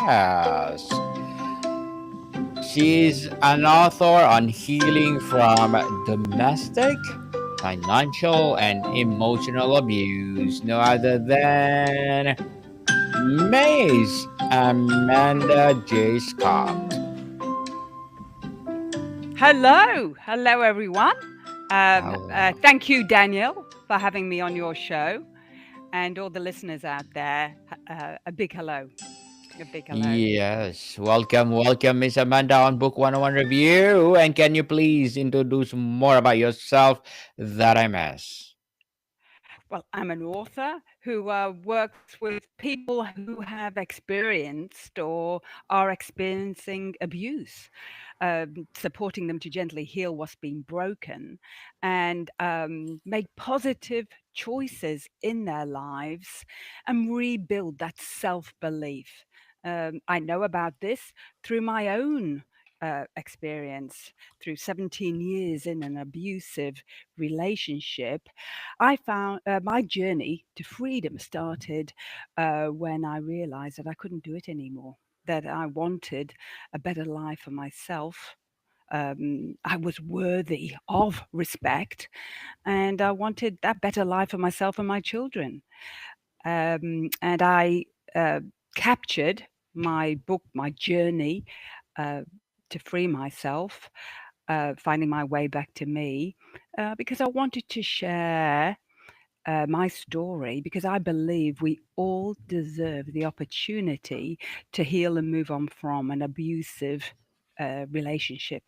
Yes, she's an author on healing from domestic, financial, and emotional abuse. No other than Miss Amanda J. Scott. Hello, everyone. Hello. Thank you, Daniel, for having me on your show, and all the listeners out there. A big hello, a big hello. Yes, welcome, Miss Amanda on Book 101 Review. And can you please introduce more about yourself that I miss? Well, I'm an author who works with people who have experienced or are experiencing abuse, supporting them to gently heal what's been broken and make positive choices in their lives and rebuild that self belief. I know about this through my own experience. Through 17 years in an abusive relationship, I found my journey to freedom started when I realized that I couldn't do it anymore, that I wanted a better life for myself. I was worthy of respect, and I wanted that better life for myself and my children. And I uh, captured my book, my journey to free myself, finding my way back to me, because I wanted to share my story because I believe we all deserve the opportunity to heal and move on from an abusive relationship.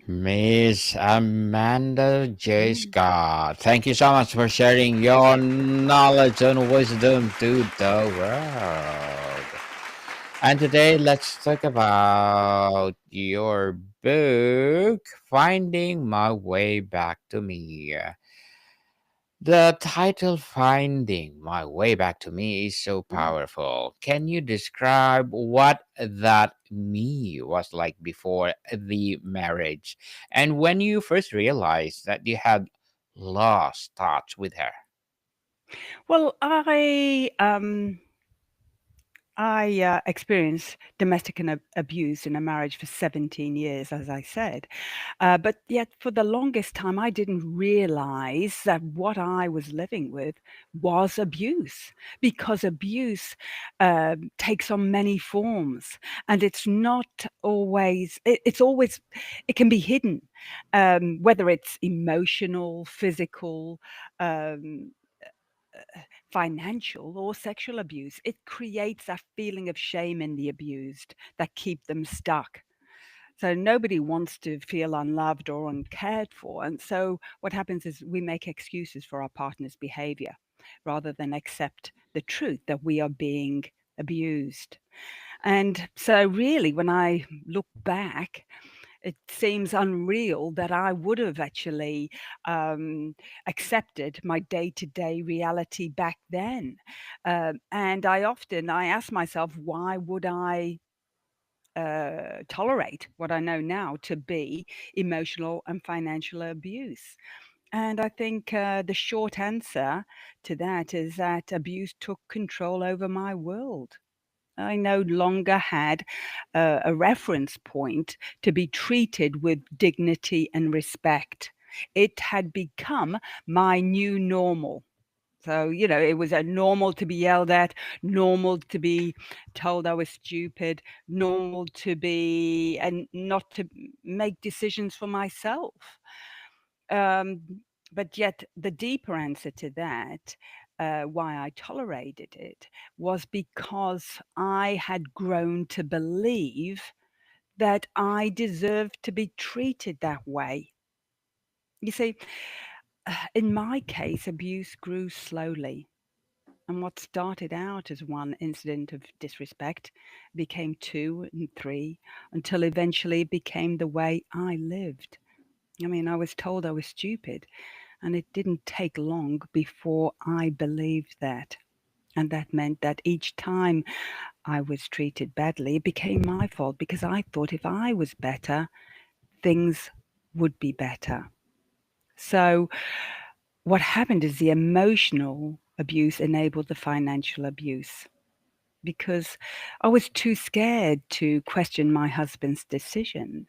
Miss Amanda J. Mm. Scott, thank you so much for sharing your knowledge and wisdom to the world. And today, let's talk about your book, Finding My Way Back to Me. The title Finding My Way Back to Me is so Mm. powerful. Can you describe what that me was like before the marriage and when you first realized that you had lost touch with her? Well, I experienced domestic and abuse in a marriage for 17 years, as I said. But yet, for the longest time, I didn't realize that what I was living with was abuse, because abuse takes on many forms, and it's not always, it's always, it can be hidden, whether it's emotional, physical. Um, Financial or sexual abuse. It creates that feeling of shame in the abused that keep them stuck. So nobody wants to feel unloved or uncared for. And so what happens is we make excuses for our partner's behavior rather than accept the truth that we are being abused. And so really when I look back, it seems unreal that I would have actually accepted my day-to-day reality back then. And I ask myself, why would I tolerate what I know now to be emotional and financial abuse? And I think the short answer to that is that abuse took control over my world. I no longer had a reference point to be treated with dignity and respect. It had become my new normal. So, it was a normal to be yelled at, normal to be told I was stupid, normal to be and not to make decisions for myself. Um, but yet, the deeper answer to that, why I tolerated it, was because I had grown to believe that I deserved to be treated that way. You see, in my case, abuse grew slowly. And what started out as one incident of disrespect became two and three until eventually it became the way I lived. I mean, I was told I was stupid, and it didn't take long before I believed that. And that meant that each time I was treated badly, it became my fault because I thought if I was better, things would be better. So, what happened is the emotional abuse enabled the financial abuse. because I was too scared to question my husband's decision.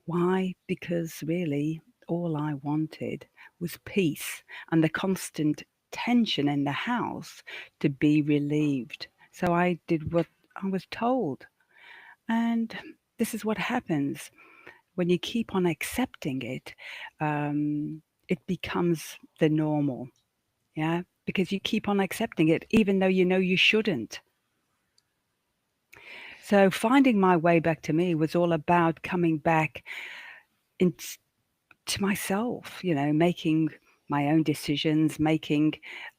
Why? Because really, all I wanted was peace and the constant tension in the house to be relieved. So I did what I was told. And this is what happens when you keep on accepting it, it becomes the normal. Yeah. Because you keep on accepting it, even though you know you shouldn't. So finding my way back to me was all about coming back into myself, making my own decisions,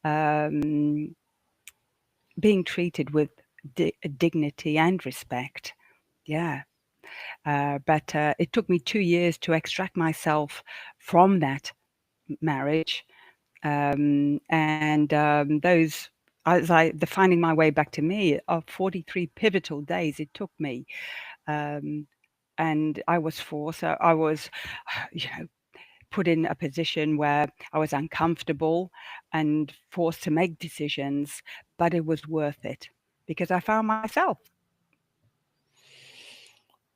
um, being treated with dignity and respect. Yeah. But it took me 2 years to extract myself from that marriage. And those, the finding my way back to me of 43 pivotal days it took me. Um, and I was forced, so I was, you know, put in a position where I was uncomfortable and forced to make decisions, but it was worth it because I found myself.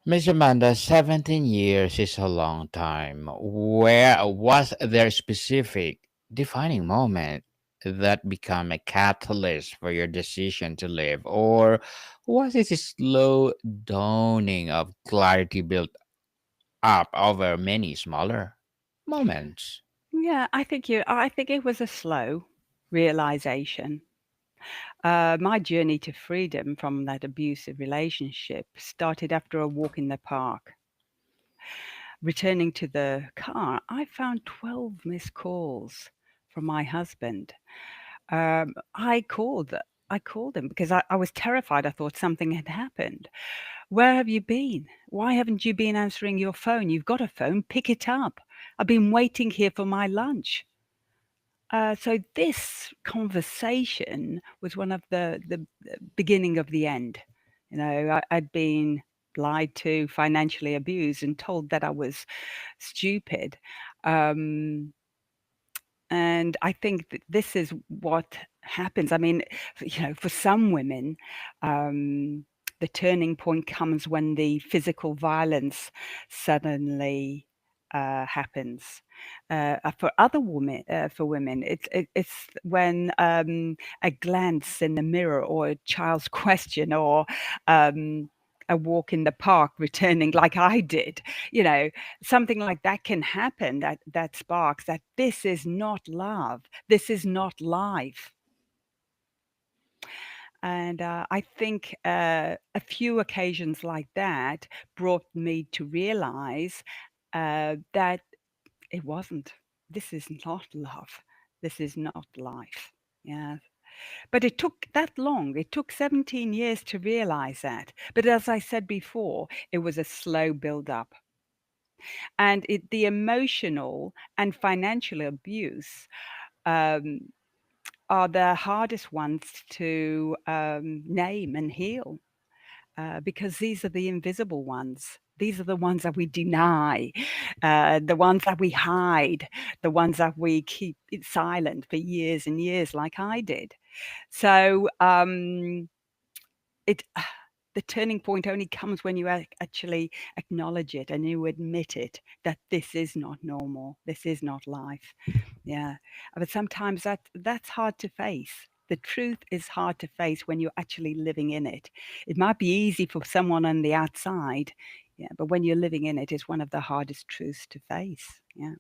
Miss Amanda, 17 years is a long time. Where was there a specific defining moment that became a catalyst for your decision to live? Or was it a slow dawning of clarity built up over many smaller moments? Yeah, I think it was a slow realization. My journey to freedom from that abusive relationship started after a walk in the park. Returning to the car, I found 12 missed calls from my husband. Um, I called I called him because I was terrified. I thought something had happened. "Where have you been? Why haven't you been answering your phone? You've got a phone, pick it up. I've been waiting here for my lunch." So this conversation was one of the beginning of the end. I'd been lied to, financially abused, and told that I was stupid. Um, and I think that this is what happens. I mean, for some women, um, the turning point comes when the physical violence suddenly happens. For women, it's when a glance in the mirror, or a child's question, or um, a walk in the park returning, like I did. You know, Something like that can happen, that sparks that this is not love, this is not life. And I think a few occasions like that brought me to realize that it wasn't. This is not love. This is not life. Yeah. But it took that long. It took 17 years to realize that. But as I said before, it was a slow build up. And the emotional and financial abuse um, are the hardest ones to name and heal, because these are the invisible ones. These are the ones that we deny, the ones that we hide, the ones that we keep it silent for years and years, like I did. So it the turning point only comes when you actually acknowledge it and you admit it, that this is not normal, this is not life. Yeah, but sometimes that's hard to face. The truth is hard to face when you're actually living in it. It might be easy for someone on the outside, yeah, but when you're living in it, it's one of the hardest truths to face. Yeah.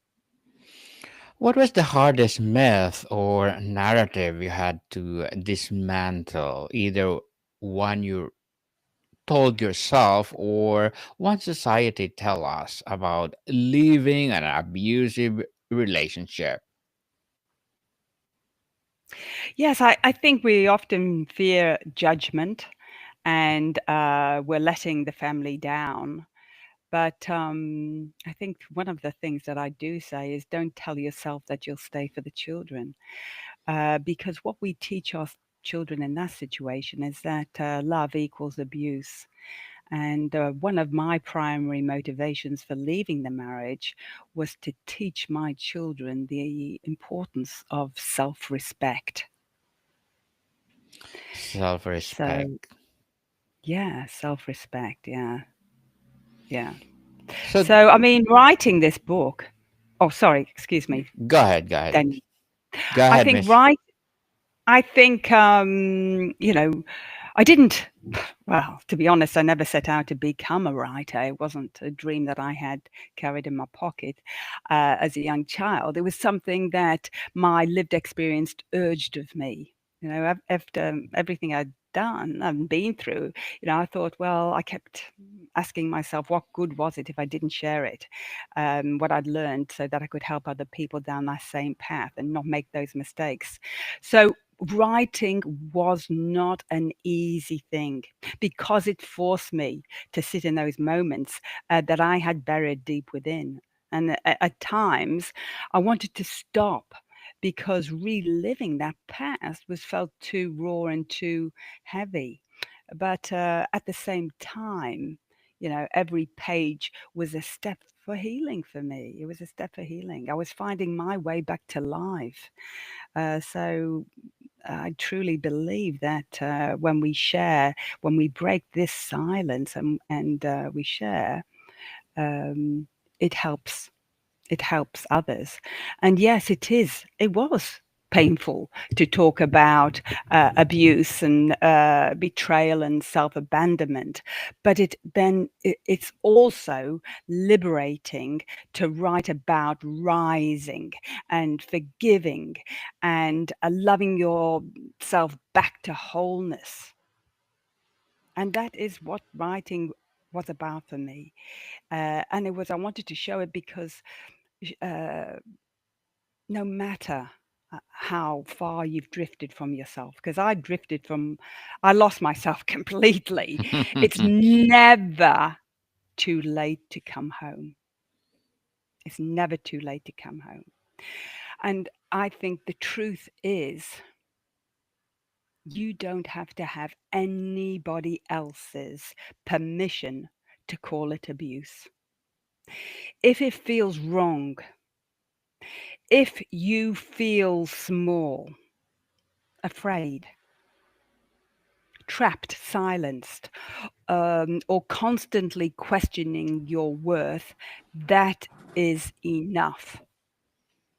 What was the hardest myth or narrative you had to dismantle? Either one you told yourself or one society tell us about living an abusive relationship? Yes, I think we often fear judgment, and we're letting the family down. But I think one of the things that I do say is, don't tell yourself that you'll stay for the children, because what we teach our children in that situation is that love equals abuse. And one of my primary motivations for leaving the marriage was to teach my children the importance of self respect. Self So, respect. Yeah, self-respect. Yeah, yeah. So So, I mean, writing this book. Oh, sorry. Excuse me. go ahead, go ahead, Then go I ahead, think Miss. write. I think I didn't. Well, to be honest, I never set out to become a writer. It wasn't a dream that I had carried in my pocket as a young child. It was something that my lived experience urged of me. After everything I'd done and been through, I thought, well, I kept asking myself, what good was it if I didn't share it, what I'd learned, so that I could help other people down that same path and not make those mistakes. So writing was not an easy thing because it forced me to sit in those moments that I had buried deep within. And at times, I wanted to stop because reliving that past was felt too raw and too heavy. But at the same time, every page was a step for healing for me. It was a step for healing. I was finding my way back to life. So I truly believe that when we break this silence and we share, um, it helps. It helps others. And yes, it was painful to talk about abuse and betrayal and self-abandonment, but it's also liberating to write about rising and forgiving and loving yourself back to wholeness. And that is what writing was about for me. And I wanted to show it because uh, no matter how far you've drifted from yourself, because I lost myself completely. It's never too late to come home. It's never too late to come home. And I think the truth is, you don't have to have anybody else's permission to call it abuse. If it feels wrong, if you feel small, afraid, trapped, silenced, or constantly questioning your worth, that is enough.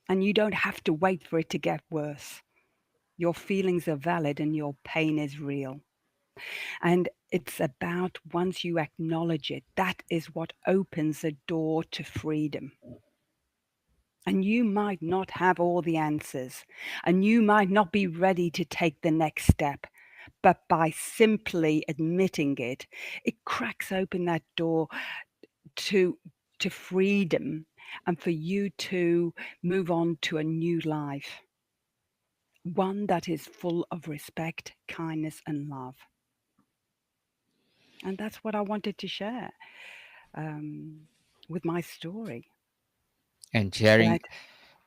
And you don't have to wait for it to get worse. Your feelings are valid and your pain is real. And it's about once you acknowledge it, that is what opens the door to freedom. And you might not have all the answers, and you might not be ready to take the next step. But by simply admitting it, it cracks open that door to to freedom and for you to move on to a new life, one that is full of respect, kindness, and love. And that's what I wanted to share um, with my story. And sharing, That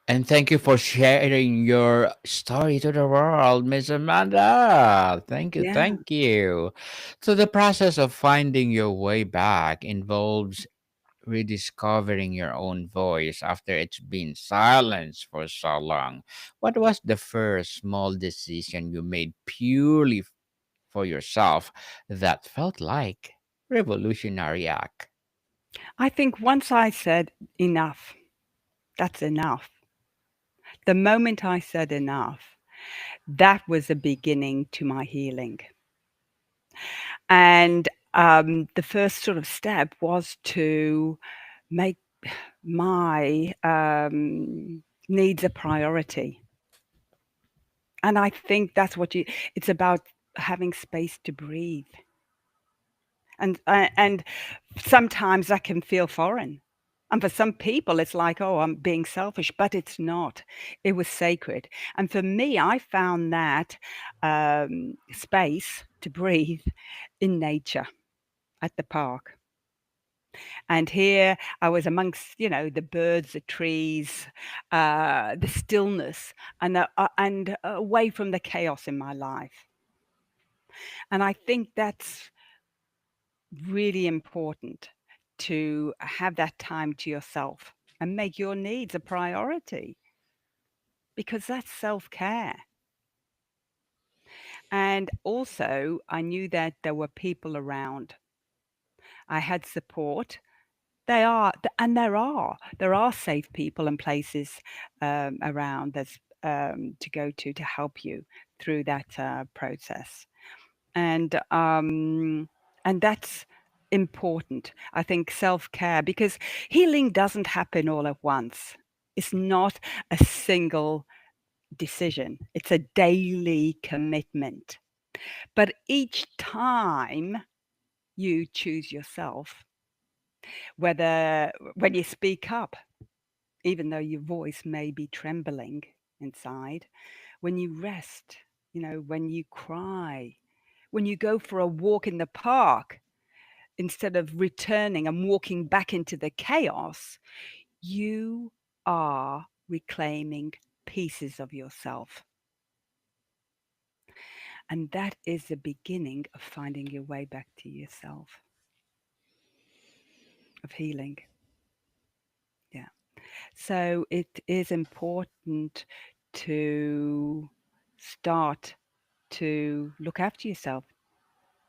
and thank you for sharing your story to the world, Miss Amanda. Thank you, yeah, thank you. So the process of finding your way back involves rediscovering your own voice after it's been silenced for so long. What was the first small decision you made purely for yourself that felt like revolutionary act? I think once I said enough, that's enough. The moment I said enough, that was the beginning to my healing. And the first sort of step was to make my needs a priority. And I think that's it's about having space to breathe. And sometimes that can feel foreign. And for some people, it's like, oh, I'm being selfish, but it's not. It was sacred. And for me, I found that space to breathe in nature at the park. And here I was amongst, the birds, the trees, the stillness, and away from the chaos in my life. And I think that's really important to have that time to yourself and make your needs a priority because that's self care. And also, I knew that there were people around. I had support. There are safe people and places around that's to go to help you through that process. And that's important. I think self-care, because healing doesn't happen all at once. It's not a single decision. It's a daily commitment. But each time you choose yourself, whether when you speak up, even though your voice may be trembling inside, when you rest, when you cry, when you go for a walk in the park, instead of returning and walking back into the chaos, you are reclaiming pieces of yourself. And that is the beginning of finding your way back to yourself, of healing. Yeah. So it is important to start to look after yourself.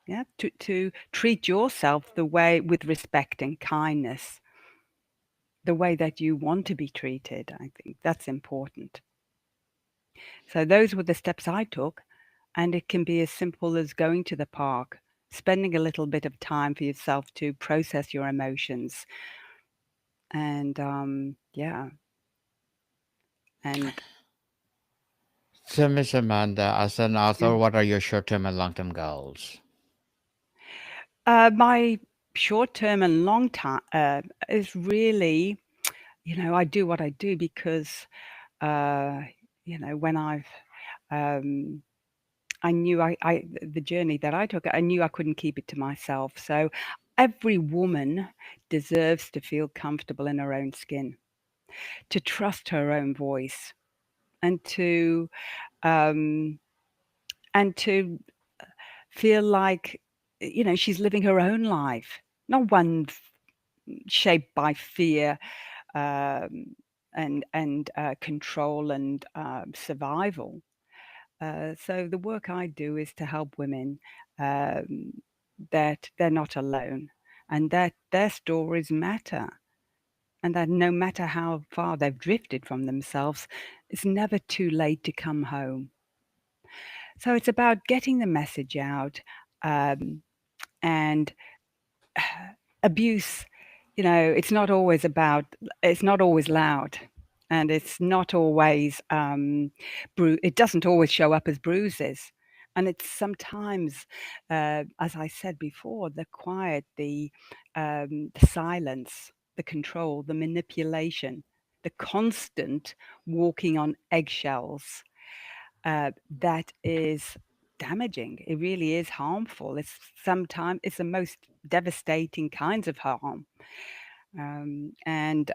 Yeah. To treat yourself the way, with respect and kindness, the way that you want to be treated. I think that's important. So those were the steps I took. And it can be as simple as going to the park, spending a little bit of time for yourself to process your emotions. And yeah. And So, Miss Amanda, as an author, yeah. what are your short-term and long-term goals? My short term and long time is really, I do what I do because, uh, when um, I knew the journey that I took, I knew I couldn't keep it to myself. So every woman deserves to feel comfortable in her own skin, to trust her own voice, and um, to feel like, she's living her own life, not one shaped by fear, um, and control and survival. So the work I do is to help women, um, that they're not alone, and that their stories matter, and that no matter how far they've drifted from themselves, it's never too late to come home. So it's about getting the message out, um, and abuse, it's not always loud, and it's not always it doesn't always show up as bruises. And it's sometimes, as I said before, the quiet, the silence, the control, the manipulation, the constant walking on eggshells, that is damaging. It really is harmful. It's the most devastating kinds of harm. And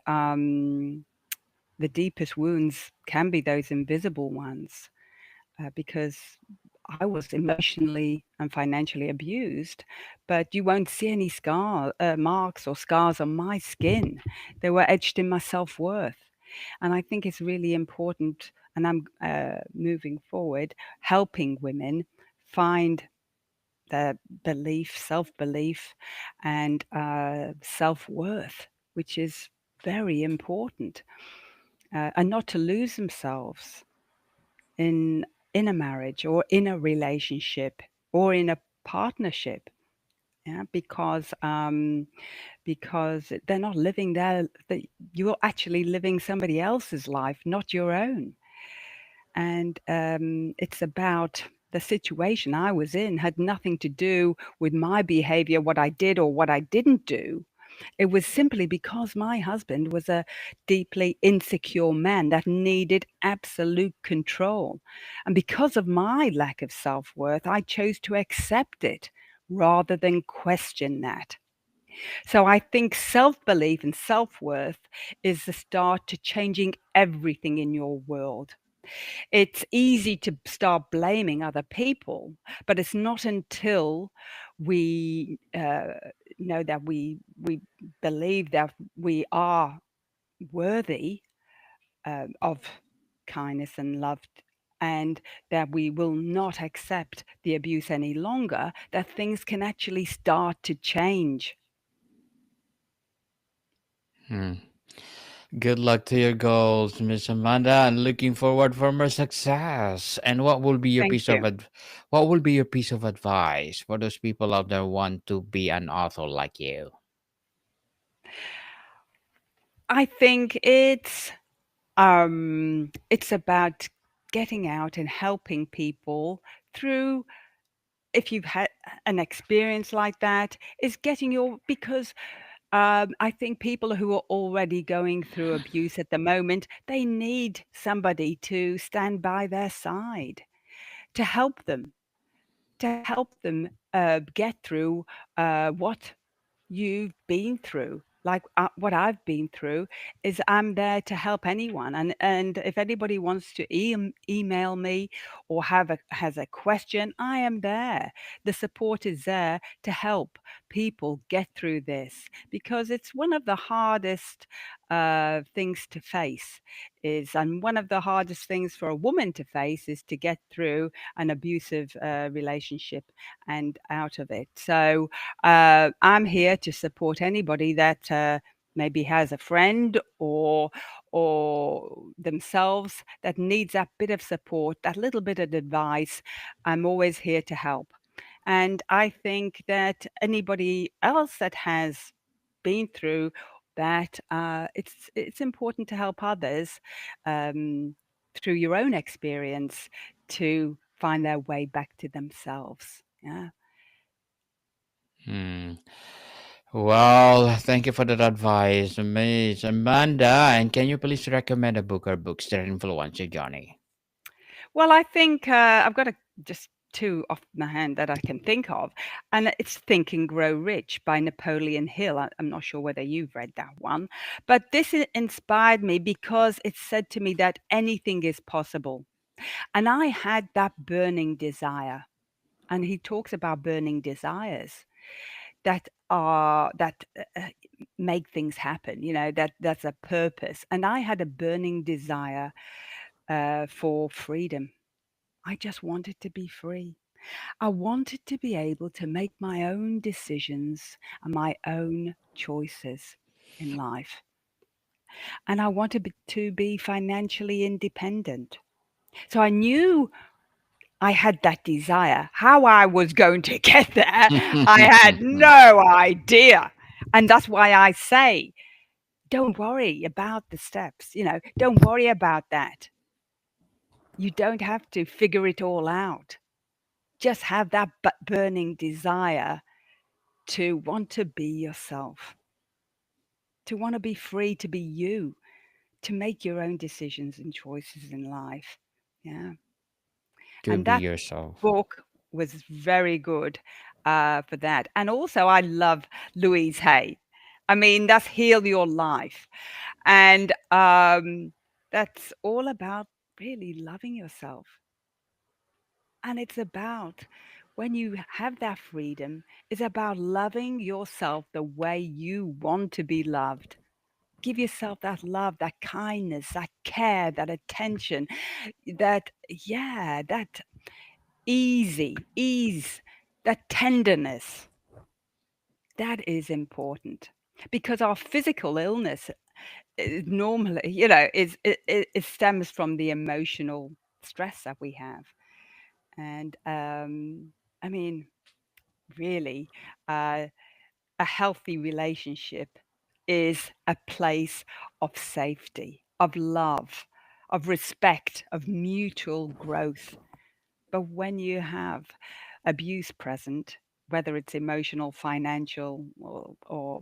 the deepest wounds can be those invisible ones, because I was emotionally and financially abused, but you won't see any marks or scars on my skin. They were etched in my self-worth. And I think it's really important, and I'm moving forward, helping women find their self-belief, and self-worth, which is very important, and not to lose themselves in a marriage or in a relationship or in a partnership. Yeah, because they're not living you're actually living somebody else's life, not your own. And it's about the situation I was in had nothing to do with my behavior, what I did or what I didn't do. It was simply because my husband was a deeply insecure man that needed absolute control. And because of my lack of self-worth, I chose to accept it rather than question that. So I think self-belief and self-worth is the start to changing everything in your world. It's easy to start blaming other people, but it's not until we know that we believe that we are worthy of kindness and love and that we will not accept the abuse any longer, that things can actually start to change. Hmm. Good luck to your goals, Miss Amanda, and looking forward for more success. And Thank you. what will be your piece of advice for those people out there who want to be an author like you? I think it's about getting out and helping people through, if you've had an experience like that, is getting your, because I think people who are already going through abuse at the moment, they need somebody to stand by their side to help them, get through what you've been through. Like what I've been through is I'm there to help anyone, and if anybody wants to email me or has a question, I am there. The support is there to help people get through this, because it's one of the hardest things to face, is and one of the hardest things for a woman to face is to get through an abusive relationship and out of it. So I'm here to support anybody that maybe has a friend or themselves that needs that bit of support, that little bit of advice. I'm always here to help. And I think that anybody else that has been through that, it's important to help others um, through your own experience to find their way back to themselves. Yeah. Hmm. Well, thank you for that advice, Miss Amanda. And can you please recommend a book or books that influence you, Johnny? Well, I think I've got just two off my hand that I can think of, and it's Think and Grow Rich by Napoleon Hill. I'm not sure whether you've read that one, but this inspired me because it said to me that anything is possible. And I had that burning desire. And he talks about burning desires that make things happen, that's a purpose. And I had a burning desire for freedom. I just wanted to be free. I wanted to be able to make my own decisions and my own choices in life. And I wanted to be financially independent. So I knew I had that desire. How I was going to get there, I had no idea. And that's why I say, don't worry about the steps, don't worry about that. You don't have to figure it all out. Just have that burning desire to want to be yourself, to want to be free to be you, to make your own decisions and choices in life. Yeah. To And be that yourself. book was very good for that. And also, I love Louise Hay. I mean, that's Heal Your Life. And that's all about really loving yourself. And it's about, when you have that freedom, it's about loving yourself the way you want to be loved. Give yourself that love, that kindness, that care, that attention, that ease, that tenderness. That is important, because our physical illness is normally, it stems from the emotional stress that we have. And I mean, really, uh, a healthy relationship is a place of safety, of love, of respect, of mutual growth. But when you have abuse present, whether it's emotional, financial, or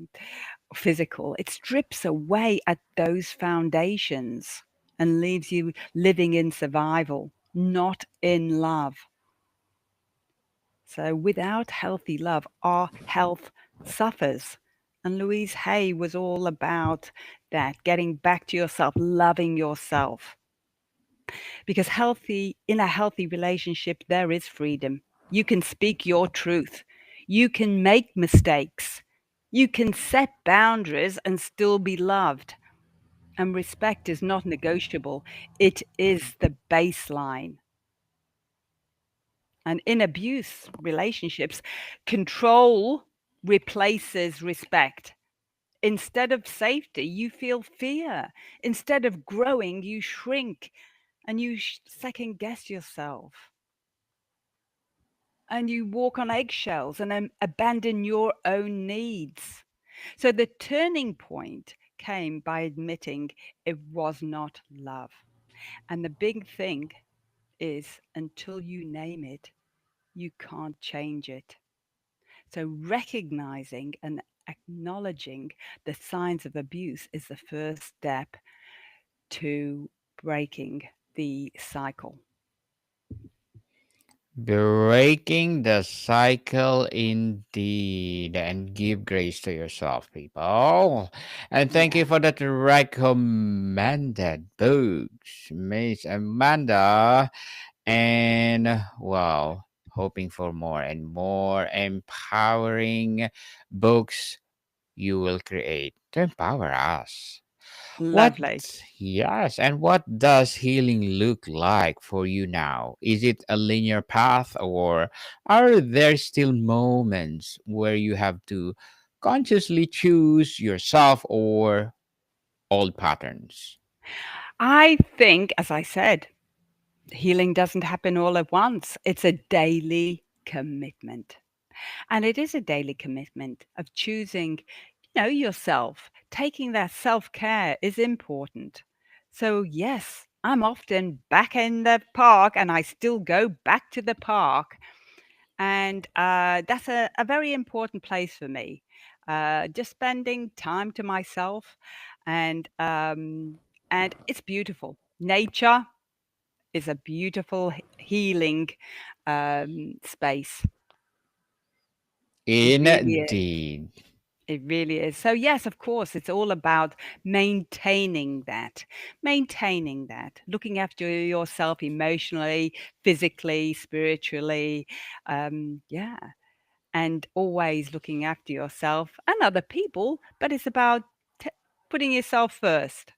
physical, it strips away at those foundations and leaves you living in survival, not in love. So without healthy love, our health suffers. And Louise Hay was all about that, getting back to yourself, loving yourself. Because in a healthy relationship, there is freedom. You can speak your truth. You can make mistakes. You can set boundaries and still be loved. And respect is not negotiable. It is the baseline. And in abuse relationships, control replaces respect. Instead of safety, you feel fear. Instead of growing, you shrink and you second guess yourself. And you walk on eggshells and abandon your own needs. So the turning point came by admitting it was not love. And the big thing is until you name it, you can't change it. So recognizing and acknowledging the signs of abuse is the first step to breaking the cycle. Breaking the cycle indeed, and give grace to yourself, people. And thank you Yeah, for that recommended books, Miss Amanda. And well, hoping for more and more empowering books you will create to empower us. What, lovely. yes, and what does healing look like for you now? Is it a linear path, or are there still moments where you have to consciously choose yourself or old patterns? I think, as I said, healing doesn't happen all at once. It's a daily commitment. And it is a daily commitment of choosing, yourself. Taking that self-care is important. So yes, I'm often back in the park and I still go back to the park. And that's a very important place for me. Just spending time to myself and it's beautiful. Nature is a beautiful healing space. It really is. Indeed. It really is. So yes, of course, it's all about maintaining that, looking after yourself emotionally, physically, spiritually. Yeah. And always looking after yourself and other people. But it's about t- putting yourself first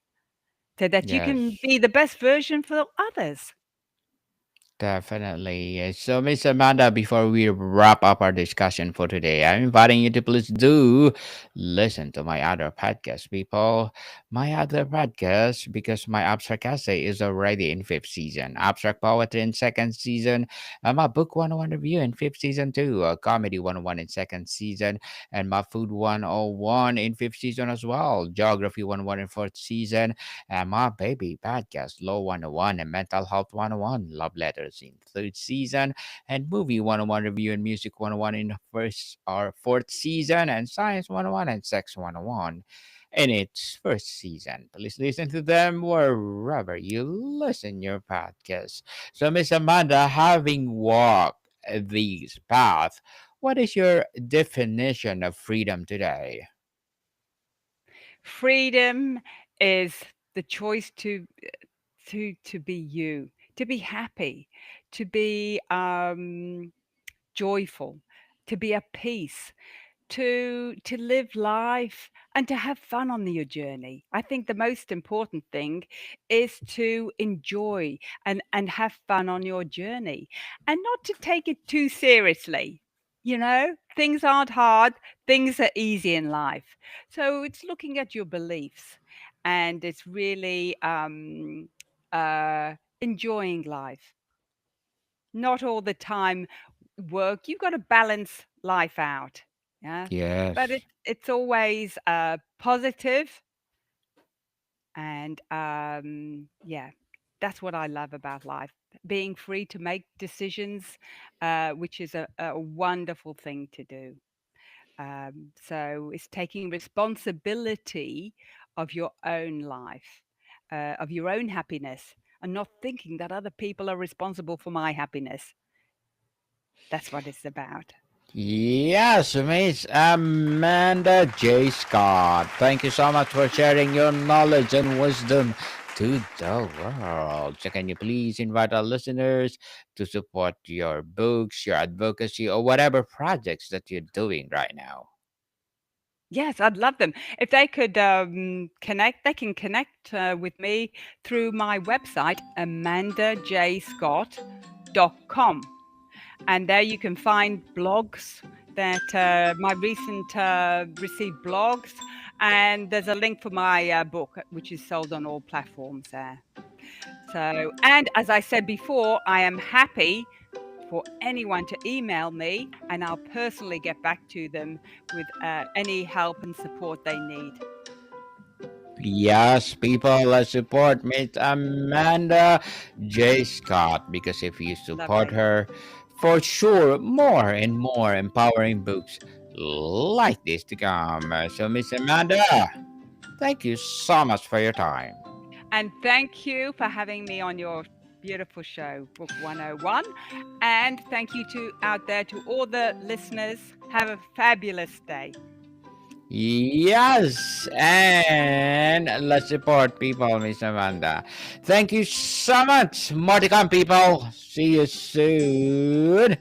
so that you can Yes. be the best version for others. Definitely. So, Miss Amanda, before we wrap up our discussion for today, I'm inviting you to please do listen to my other podcast, people. My other podcast, because my abstract essay is already in fifth season, abstract poetry in second season, my book 101 review in fifth season too, comedy 101 in second season, and my food 101 in fifth season as well, geography 101 in fourth season, and my baby podcast, Law 101 and Mental Health 101, Love Letters in third season, and Movie 101 Review and Music 101 in the first or fourth season, and Science 101 and Sex 101 in its first season. Please listen to them wherever you listen your podcast. So, Miss Amanda, having walked these paths, what is your definition of freedom today? Freedom is the choice to be you, to be happy, to be joyful, to be at peace, to live life and to have fun on your journey. I think the most important thing is to enjoy and have fun on your journey and not to take it too seriously. Things aren't hard, things are easy in life. So it's looking at your beliefs and it's really uh enjoying life. Not all the time work. You've got to balance life out. Yeah. But Yes. it's always positive and yeah, that's what I love about life. Being free to make decisions, which is a wonderful thing to do. So it's taking responsibility of your own life, of your own happiness, and not thinking that other people are responsible for my happiness. That's what it's about. Yes, Miss Amanda J. Scott. Thank you so much for sharing your knowledge and wisdom to the world. So, can you please invite our listeners to support your books, your advocacy, or whatever projects that you're doing right now? Yes, I'd love them. If they could connect, they can connect with me through my website, amandajscott.com. And there you can find blogs that my recent received blogs, and there's a link for my book, which is sold on all platforms there. So, and as I said before, I am happy for anyone to email me, and I'll personally get back to them with any help and support they need. Yes, people, let's support Miss Amanda J. Scott, because if you support Lovely. her, for sure, more and more empowering books like this to come. So, Miss Amanda, thank you so much for your time. And thank you for having me on your beautiful show, Book 101. And thank you to out there to all the listeners. Have a fabulous day. Yes, and let's support people, Miss Amanda. Thank you so much. More to come, people. See you soon.